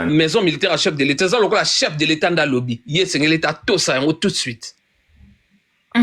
maison militaire à chef de l'État, ça le chef de l'État dans le lobby. Yes, l'État tout ça tout de suite.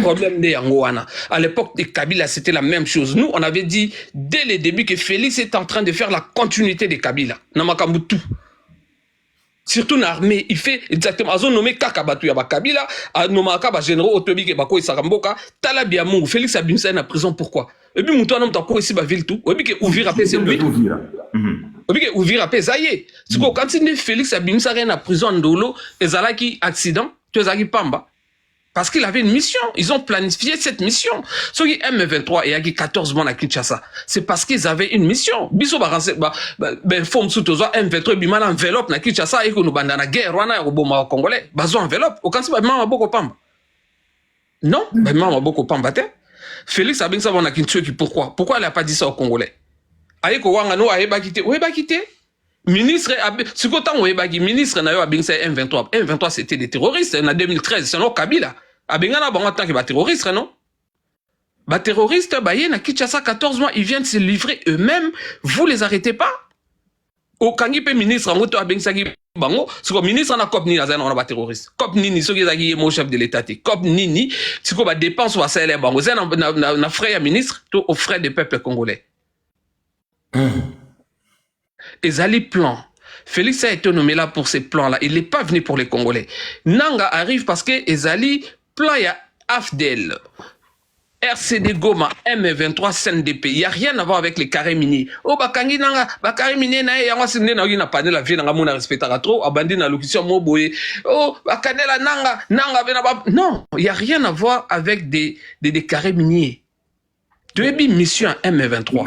Problème de Yangoana. À l'époque de Kabila, c'était la même chose. Nous, on avait dit dès le début que Félix est en train de faire la continuité de Kabila. Namakambutu. Surtout l'armée, il fait exactement. Ils ont nommé Kakabatu Yaba Kabila, a nommé Kaba généraux Otobi Bako et Saramboka, Talabiamou, Félix Abimsa en prison. Pourquoi? Et puis, Mouton n'a pas ici, ville tout. Et puis, ouvrir à c'est lui. Et puis, ouvrir à ça y est. C'est quoi, quand il Félix Abimsa en prison d'Olo, et Zalaki accident, tu es Pamba. Parce qu'il avait une mission. Ils ont planifié cette mission. Ceux qui M23 et Agi 14 mois à Kinshasa, c'est parce qu'ils avaient une mission. Biso forme sous M23 bimal enveloppe na Kinshasa et que nous bandana guerre wana au boma congolais. Bazo enveloppe. Au kansi mama boko pamba. Non, mama boko pamba te. Félix a bien ça na Kinshasa pourquoi? Pourquoi il a pas dit ça aux Congolais? Aïe ko wanga no aïe ba quitté. Où est ba quitté? Ministre, ce qu'autant on est ministre n'a eu à M23. M23 c'était des terroristes en 2013. C'est non Kabila. Abengana bon tant que ba terroriste non. Ba terroriste ba yé na Kinshasa 14 mois ils viennent se livrer eux-mêmes. Vous les arrêtez pas. Au kangipe ministre en moto abengsagi bango. Ce que ministre na cop ni na zana on ba terroriste. Cop nini ce qui zagi mon chef de l'état. Cop nini ce que ba dépense wa salaire bango. Zana na frère ministre tout aux frais des peuples congolais. Ezali plan. Félix a été nommé là pour ces plans-là. Il n'est pas venu pour les Congolais. Nanga arrive parce que Ezali plan ya AFDEL, RCD Goma, M23, CNDP. Il n'y a rien à voir avec les carrés miniers. Oh, bakangi nanga, carré minier na yanga sinde na yina panela vie nanga mona respectera trop, abandi na locution mo boye. Oh, bakanela nanga benaba. Non, il n'y a rien à voir avec des carrés miniers. Debi mission M23.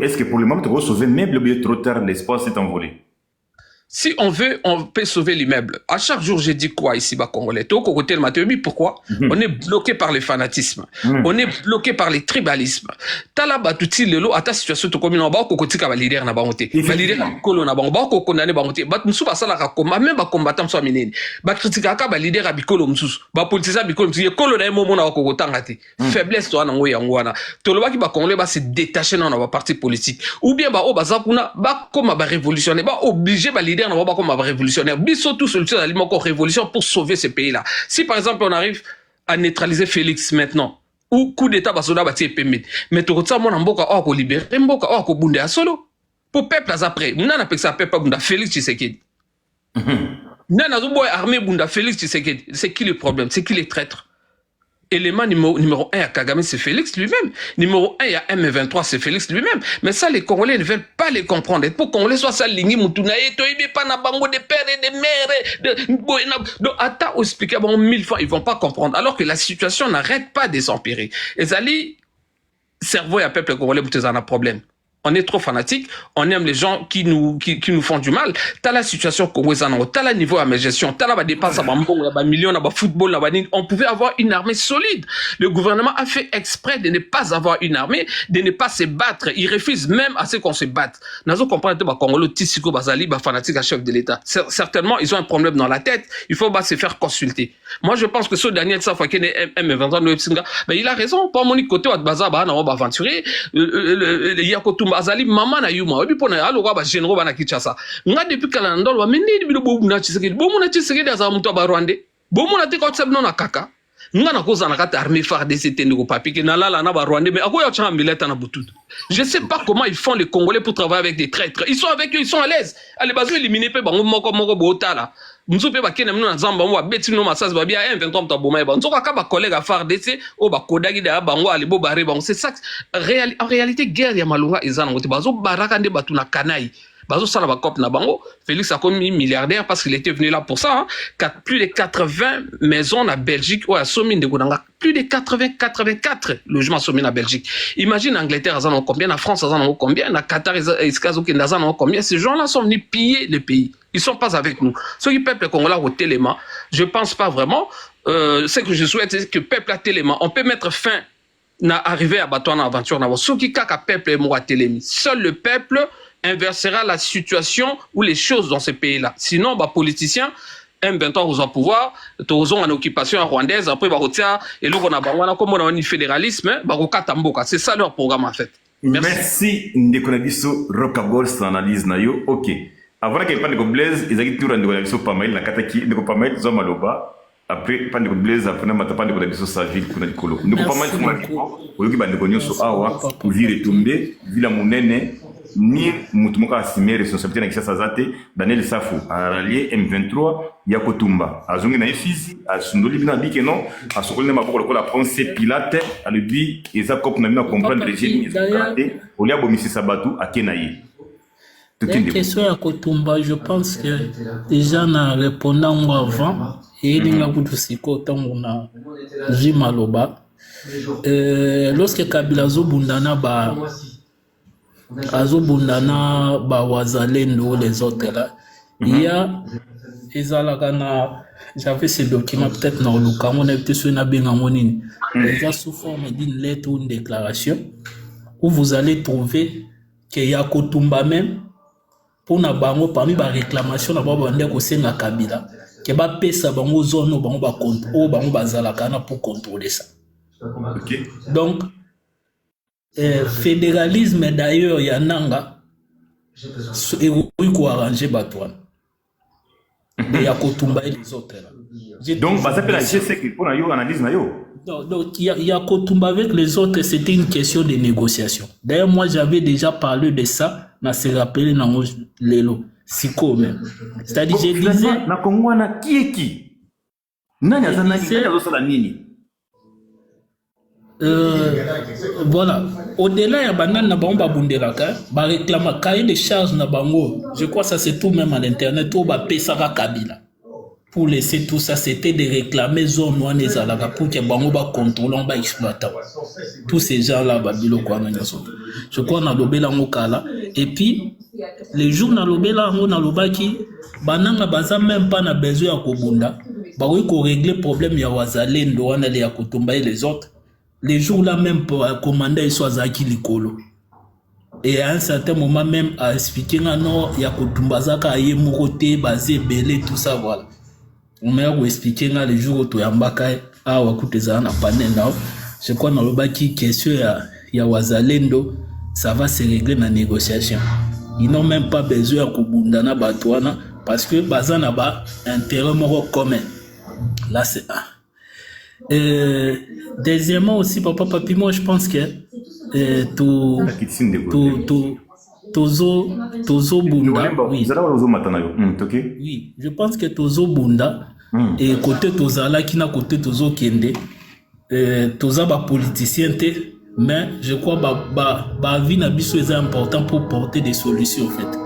Est-ce que pour le moment, tu vas sauver même le trop tard, l'espace est envolé? Si on veut, on peut sauver l'immeuble. À chaque jour, j'ai dit quoi ici, bas Congolais? Pourquoi? On est bloqué par le fanatisme. On est bloqué par les tribalismes. Talaba tuti lelo, à ta situation, tu comme une bas kokotika ba leader na bangote. Ba leader na kolo na bango, ba ko condamné bangote. Ba musu ba sala ka komba, même ba combattant so minene. Ba critika ka ba leader a bikolo mususu. Ba politicien bikolo mususu. Kolo na momo na kokotanga te. Faiblesse to na ngo yango wana. Toloba ki ba Congolais ba se détacher na ba parti politique. Ou bien ba o ba zakuna ba koma ba révolutionnaire, ba obligé ba leader on va comme un révolutionnaire. Biso tout solution à l'immense révolution pour sauver ce pays-là. Si par exemple on arrive à neutraliser Félix maintenant, ou coup d'état basoda bati epemé, mais tout ça mon mboka o ko libérer mboka o ko bunde a solo. Pour peuple après, muna na peksa peuple bunda Félix Tshisekedi. Nana zo boy armée bunda Félix Tshisekedi. C'est qui le problème? C'est qui les traîtres? Élément numéro 1 à Kagame, c'est Félix lui-même. Numéro 1 à M23, c'est Félix lui-même. Mais ça, les Congolais ne veulent pas les comprendre. Et pour qu'on les soit ça, l'ingé moutunaye, toi, il pas na bango de père et de mère, donc, attends, expliquer, bon, 1000 fois, ils vont pas comprendre. Alors que la situation n'arrête pas de s'empirer. Et ça, cerveau et à peuple congolais, vous avez un problème. On est trop fanatique, on aime les gens qui nous font du mal. T'as la situation congolaise, t'as le niveau à ma gestion, t'as la dépense à millions, à football, on pouvait avoir une armée solide. Le gouvernement a fait exprès de ne pas avoir une armée, de ne pas se battre. Il refuse même à ce qu'on se batte. Nous comprenons que Congolo, Tissiko, Bazali, fanatique à chef de l'État. Certainement, ils ont un problème dans la tête. Il faut se faire consulter. Moi, je pense que ce Daniel Safa, qui est M20 il a raison. Pas mon côté, on va aventurer. Il y a Azali maman na yuma obi pona alo ba généraux bana Kinshasa nga depuis kala ndolo wa mindi bi bo na Tshisekedi bo mona Tshisekedi aza muto ba Rwandais bo mona te ko tsebno na kaka nga na koza na kata armée FARDC tende ko papi ke na lala na ba Rwandais mais akoya tcha mileta na butu. Je sais pas comment ils font les Congolais pour travailler avec des traîtres. Ils sont avec eux, ils sont à l'aise. Allez bazo éliminer pe bango moko botala. Mzupe ba kene mno na zamba mo beti no masas ba bia M23 ta boma ba nzoka ka ba collègue à FARDC o ba kodagi da bango ali bo bare bango c'est ça en réalité guerre ya malunga ezana ngote bazo baraka nde batu na kanai bazo sala ba cop na bango. Félix a commis milliardaire parce qu'il était venu là pour ça hein. Plus de 80 maisons en Belgique ou à Somine de Godanga plus de 84 logements Somine en Belgique. Imagine Angleterre azana combien, la France azana combien, na Qatar eskazo ke azana combien. Ces gens-là sont venus piller le pays. Ils sont pas avec nous. Ceux qui peuple congolais au Téléma, je pense pas vraiment. Ce que je souhaite, c'est que peuple à Téléma, on peut mettre fin à arriver à battre en aventure. Ceux qui kaka peuple est mort à Télémi. Seul le peuple inversera la situation ou les choses dans ce pays-là. Sinon, bah, politiciens, M23 aux pouvoir, ils ont une occupation rwandaise, après, bah, et là, on a comme on a un fédéralisme, bah, c'est ça leur programme, en fait. Merci Ndekonabiso Rokagor son analyse na yo. OK. Avant que pas de Blaise, ils ont toujours Ndekonabiso pas mal la kataki Ndeko pas mal zoma loba. Après pas de Blaise après mata pas de Ndekonabiso sa ville kuna dikolo. Ndeko pas mal kuma. Oyoki ba Ndeko nyonso awa vire tomber vila munene ni mutumoka assumer responsabilité na kisa zate Daniel Safu allié M23 Yakotumba azongi na Fizi asundoli bina bike non asokoli na maboko lokola Ponce Pilate alobi eza cop na mina comprendre les génies olia bomisi sabatu akena ye. La question à Kotumba, je pense que déjà en répondant avant, et il y a beaucoup de psycho, on a Jimaloba. Lorsque Kabila Zobundana Azobundana Wazalendo, les autres là, il y a j'avais ces documents peut-être dans le cas, on a été sur une bengamonine, déjà sous forme d'une lettre ou une déclaration, où vous allez trouver qu'il y a Kotumba même. Pour na bango parmi ba réclamation na ba bande ko senga Kabila ke ba pesa bango zone bango ba contrôle bango bazalaka na pour contrôler ça. OK. Donc fédéralisme d'ailleurs ya nanga et oui ko arranger batouane. Et ya Kotumba et les autres là. Donc ça fait la GC que pour na yo analyse na yo. Donc il y a Kotumba avec les autres, c'était une question de négociation. D'ailleurs moi j'avais déjà parlé de ça. Na se rappelé na lelo siko même. C'est-à-dire je disais na Congo na qui nani azana sala nini. Voilà, au-delà ya banane na bango babundelaka ba réclama cahier de charge na bango. Je crois ça c'est tout même à l'internet ou ba pesaka Kabila. Pour laisser tout ça, c'était de réclamer zone noire des alaga pour que bango ba contrôler ba exploiter. Tous ces gens-là babilo kwa na nyaso. Je crois na lobela ngokala et puis les jours na lobela ngo na lobaki bananga baza même pas na besoin ya kobunda. Ba oui ko régler problème ya wazalendo wana le ya Kotumba et les autres. Les jours là même pour commander soit Zaki Likolo. Et à un certain moment même à expliquer non ya Kotumba zaka ye muroté basé belé tout ça voilà. On m'a expliqué les jours où tu es en bas, je crois que question ya wazalendo, ça va se régler dans la négociation. Ils n'ont même pas besoin de Kubundana Batouana parce que Bazana ba intérêt commun. Là c'est un. Deuxièmement aussi, papa papi, moi je pense que Tozo Bunda. Oui. Oui, je pense que Tozo Bunda et côté Tozala qui n'a côté Tozo Kende, Toza ba politicien mais je crois ba vie na biso est important pour porter des solutions en fait.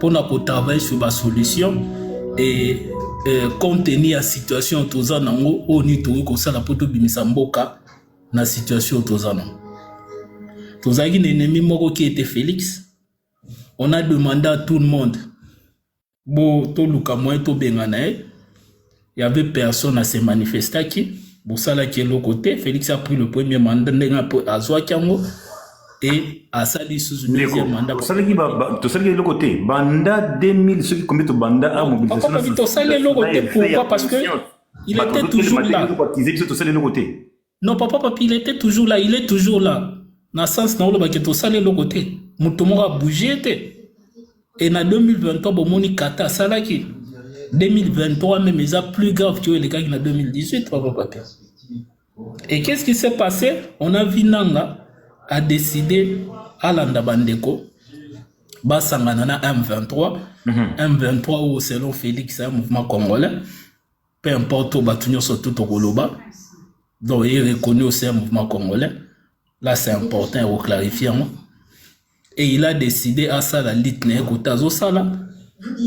Pour na travailler sur ba solution et compte tenu la situation Toza nango oni to ko sala poto bimisa mboka na situation Toza nango. Toza qui ennemi moko qui était Félix. On a demandé à tout le monde. Bon, tout le monde to benganae. Il y avait personne à se manifester qui. Bon, ça là qui est l'autre côté. Félix a pris le premier mandat à Zouakiango et à Sali sous le deuxième mandat. Ça là qui va, tout ça qui est l'autre côté. Banda 2000 ceux qui commettent le banda à mobilisation. Pourquoi tout ça l'autre côté? Pourquoi? Parce que il était toujours là. Non, papa, papi, il était toujours là. Il est toujours là. Dans le sens où il est tout ça l'autre côté. Moutoumora a bougé. Et en 2023, Bomoni Kata, ça là qui 2023, même, ils sont plus graves que les gars qui en 2018, papa, papi. Et qu'est-ce qui s'est passé? On a vu Nanga a décidé à l'Andabandeko, Bassanganana M23, M23 ou selon Félix, un mouvement congolais, peu importe où Batunyo surtout au Goloba, donc il est reconnu aussi un mouvement congolais. Là, c'est important de clarifier. Et il a décidé à ça la lutte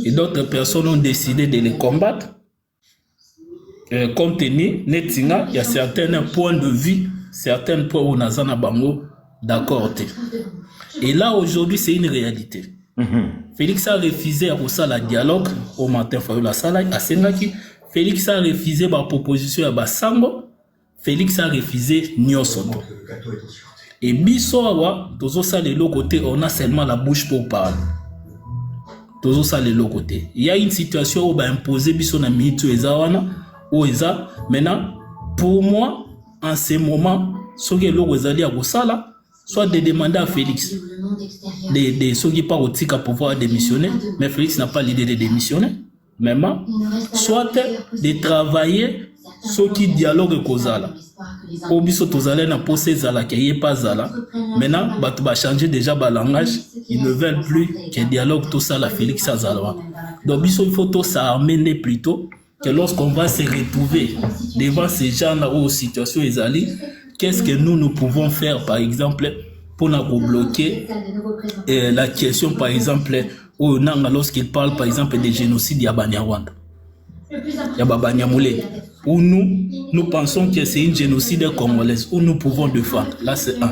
et d'autres personnes ont décidé de les combattre. Compte tenu, il y a certains points de vue, certains points où Nazana Bango d'accord. Et là, aujourd'hui, c'est une réalité. Félix a refusé à ça la dialogue au matin, la sala à Sengaki. Félix a refusé la proposition à Bassango. Félix a refusé Nyosoto. Et Bissoawa, tous ça les deux côtés, on a seulement la bouche pour parler. Tous ça les deux côtés. Il y a une situation où on va imposer Bisso na Mitu Ezawana, ou Eza. Maintenant, pour moi, en ce moment, ce que l'on a dit à Gosala, soit de demander à Félix de ceux qui partent au TIC à pouvoir démissionner, mais Félix n'a pas l'idée de démissionner, même, soit de travailler ceux qui dialoguent causal. Au biso tozale na posé zala qui est pas zala. Maintenant, bah tu vas changer déjà le langage. Ils ne veulent plus que dialogue tout ça la Félix Azala. Donc biso il faut tout s'amener plutôt que lorsqu'on va se retrouver devant ces gens-là ou situations exali, qu'est-ce que nous pouvons faire par exemple pour nous bloquer la question par exemple où lorsqu'il parle par exemple des génocides Yabanyawanda. Yabanyamule. Où nous pensons que c'est une génocide congolaise, où nous pouvons défendre. Là, c'est un.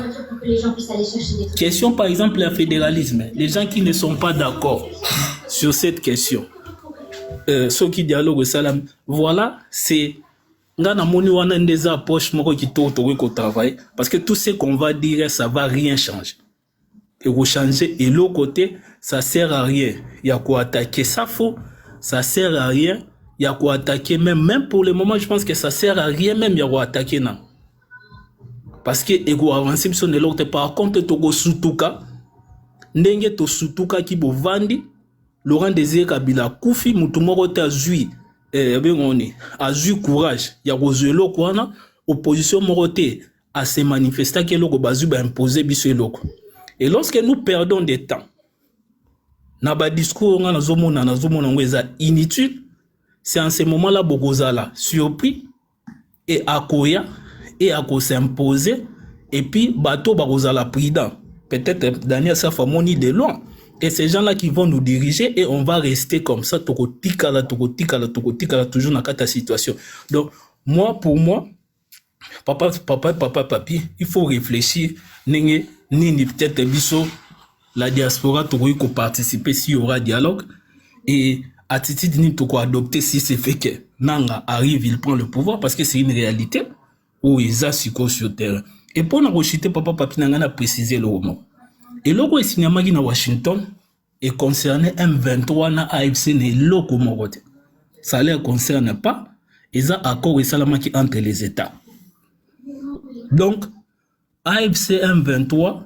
Question, par exemple, le fédéralisme. Les gens qui ne sont pas d'accord sur cette question, ceux qui dialoguent au salam, voilà, c'est... Parce que tout ce qu'on va dire, ça ne va rien changer. Et vous changer, et l'autre côté, ça ne sert à rien. Il y a quoi attaquer, ça faux, ça ne sert à rien. Il y a quoi attaquer, même pour le moment, je pense que ça sert à rien, même il y a quoi attaquer, non. Parce que, ego avancé, par contre, togo sutuka, ndenge to sutuka ki bo vandi, Laurent Désiré Kabila, Koufi, Moutoumoro te azui, azui courage, il y a rozelo kwana, opposition morote, à se manifester que l'oko bazu ba imposer biso eloko. Et lorsque nous perdons des temps, na ba discours nga na zomona ngweza inutile. C'est en ce moment-là Bogozala surpris et Akoya et Ako s'imposer et puis bateau Bogozala prudent. Peut-être Daniel Safamoni de loin. Et ces gens-là qui vont nous diriger et on va rester comme ça, tokotikala, toujours dans cette situation. Donc, pour moi, papi, il faut réfléchir, nini peut-être biso, la diaspora, tokoy ko participer s'il y aura dialogue et attitude ni to ko adopter si c'est fait que Nanga arrive, il prend le pouvoir parce que c'est une réalité où ils assument sur terrain. Et pour nous rechuter, papi Nanga a précisé le moment. Et logo est signé à Washington et concerné M23 na AFC ne logo morote. Ça ne les concerne pas. Ils ont accord et salamaki entre les États. Donc AFC M23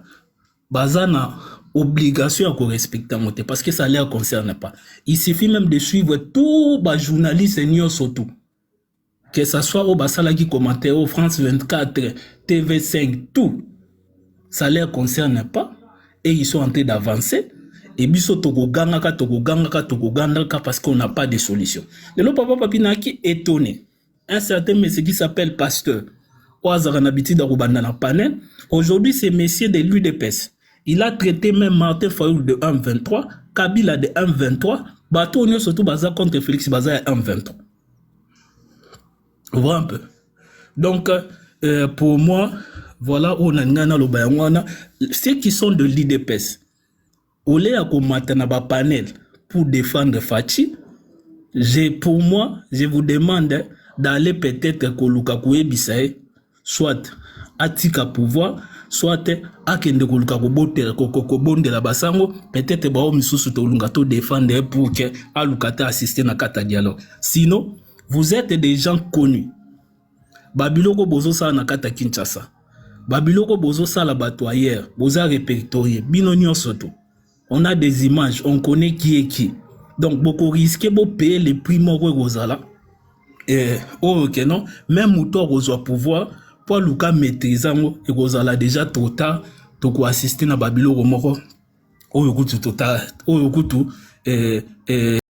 bazana obligation à respecter parce que ça ne les concerne pas. Il suffit même de suivre tous les journalistes et surtout. Que ce soit au Basala qui commentaire, au France 24, TV5, tout. Ça ne les concerne pas. Et ils sont en train d'avancer. Et biso tokogangaka parce qu'on n'a pas de solution. Et le papa Papinaki est étonné. Un certain monsieur qui s'appelle Pasteur. Aujourd'hui, c'est monsieur de l'UDPS. Il a traité même Martin Fayoul de 1,23, Kabila de 1,23, Bato Onyo surtout Baza contre Félix Baza à 1,23. Vous voyez un peu. Donc, pour moi, voilà où on a ceux qui sont de l'IDPS. Au lieu de panel pour défendre Fachi, pour moi, je vous demande d'aller peut-être Koluka Kouebisae, soit Atika pouvoir, soit Akende Koluka Kobonde la Basango, peut-être Bao Misusu Tolungato défendre pour que Alukata assiste na kata dialogue. Sinon, vous êtes des gens connus. Babiloko Bozo sa na kata Kinshasa. Babiloko Bozo sa la batoyère, Boza répertorié, Binonio Soto. On a des images, on connaît qui est qui. Donc, beaucoup risquer de payer les prix moraux Rosala. Et, ok, non, même Mouton Rosa pouvoir, pour Luka maîtrisant, et Rosala déjà trop tard, tu peux assister à Babylone Romoro, au Yokutu,